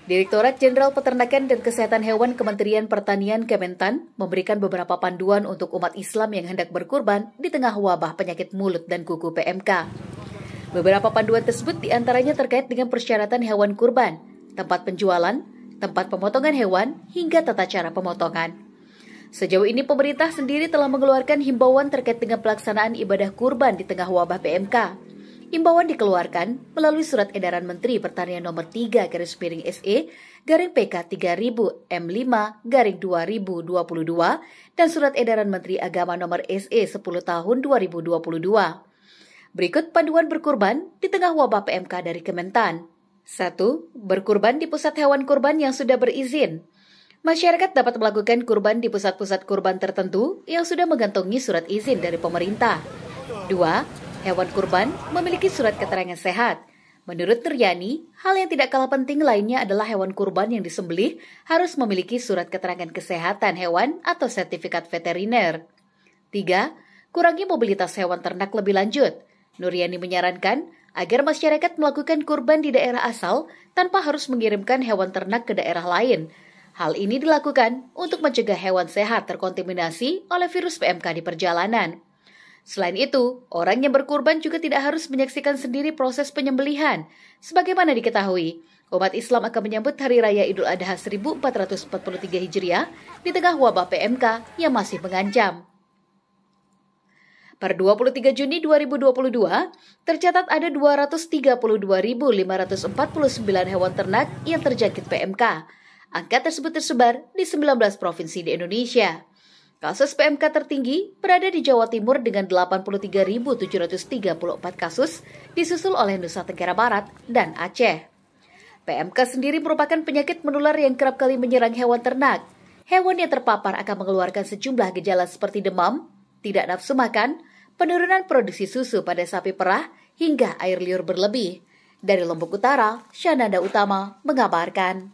Direktorat Jenderal Peternakan dan Kesehatan Hewan Kementerian Pertanian Kementan memberikan beberapa panduan untuk umat Islam yang hendak berkurban di tengah wabah penyakit mulut dan kuku PMK. Beberapa panduan tersebut diantaranya terkait dengan persyaratan hewan kurban, tempat penjualan, tempat pemotongan hewan, hingga tata cara pemotongan. Sejauh ini pemerintah sendiri telah mengeluarkan himbauan terkait dengan pelaksanaan ibadah kurban di tengah wabah PMK. Himbauan dikeluarkan melalui Surat Edaran Menteri Pertanian Nomor 3/SE/PK 3000 M5/2022 dan Surat Edaran Menteri Agama Nomor SE 10 Tahun 2022. Berikut panduan berkurban di tengah wabah PMK dari Kementan. 1. Berkurban di pusat hewan kurban yang sudah berizin. Masyarakat dapat melakukan kurban di pusat-pusat kurban tertentu yang sudah mengantongi surat izin dari pemerintah. 2. Hewan kurban memiliki surat keterangan sehat. Menurut Nuryani, hal yang tidak kalah penting lainnya adalah hewan kurban yang disembelih harus memiliki surat keterangan kesehatan hewan atau sertifikat veteriner. 3. Kurangi mobilitas hewan ternak lebih lanjut. Nuryani menyarankan agar masyarakat melakukan kurban di daerah asal tanpa harus mengirimkan hewan ternak ke daerah lain. Hal ini dilakukan untuk mencegah hewan sehat terkontaminasi oleh virus PMK di perjalanan. Selain itu, orang yang berkurban juga tidak harus menyaksikan sendiri proses penyembelihan. Sebagaimana diketahui, umat Islam akan menyambut Hari Raya Idul Adha 1443 Hijriah di tengah wabah PMK yang masih mengancam. Per 23 Juni 2022, tercatat ada 232.549 hewan ternak yang terjangkit PMK. Angka tersebut tersebar di 19 provinsi di Indonesia. Kasus PMK tertinggi berada di Jawa Timur dengan 83.734 kasus, disusul oleh Nusa Tenggara Barat dan Aceh. PMK sendiri merupakan penyakit menular yang kerap kali menyerang hewan ternak. Hewan yang terpapar akan mengeluarkan sejumlah gejala seperti demam, tidak nafsu makan, penurunan produksi susu pada sapi perah, hingga air liur berlebih. Dari Lombok Utara, Syananda Utama mengabarkan.